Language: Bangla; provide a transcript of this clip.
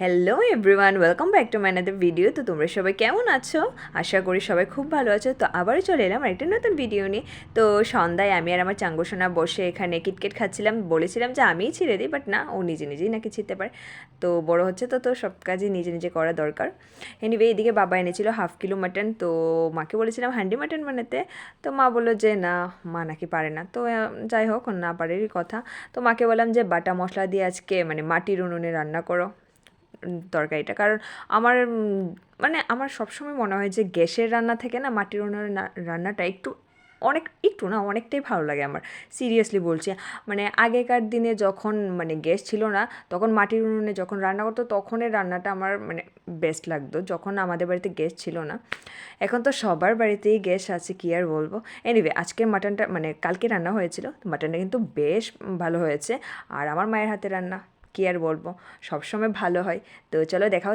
Hello everyone, welcome back to my another video. তো তোমরা সবাই কেমন আছো? আশা করি সবাই খুব ভালো আছো। তো আবারও চলে এলাম একটা নতুন ভিডিও নিয়ে। তো সন্ধ্যায় আমি আর আমার চাঙ্গোসোনা বসে এখানে কিটকেট খাচ্ছিলাম। বলেছিলাম যে আমিই ছিঁড়ে দিই, বাট না, ও নিজে নিজেই নাকি ছিঁড়তে পারে। তো বড় হচ্ছে তো সব কাজই নিজে নিজে করা দরকার। এনিওয়ে, এদিকে বাবা এনেছিল 1/2 কিলো মাটন। তো মাকে বলেছিলাম হান্ডি মাটন বানাতে। তো মা বললো যে না, মা নাকি পারে না। তো যাই হোক, না পারেরই কথা। তো মাকে বললাম যে বাটা মশলা দিয়ে আজকে মানে মাটির উনুনে রান্না করো তরকারিটা। কারণ আমার আমার সবসময় মনে হয় যে গ্যাসের রান্না থেকে না মাটির উনুনের রান্নাটা একটু না অনেকটাই ভালো লাগে আমার। সিরিয়াসলি বলছি। আগেকার দিনে যখন গ্যাস ছিল না, তখন মাটির উনুনে যখন রান্না করতো তখনের রান্নাটা আমার বেস্ট লাগতো, যখন আমাদের বাড়িতে গ্যাস ছিল না। এখন তো সবার বাড়িতেই গ্যাস আছে, কি আর বলবো। এনিওয়ে, আজকের মাটনটা কালকে রান্না হয়েছিল, মাটনটা কিন্তু বেশ ভালো হয়েছে। আর আমার মায়ের হাতে রান্না, কি আর বলবো, সবসময় ভালো হয়। তো চলো দেখা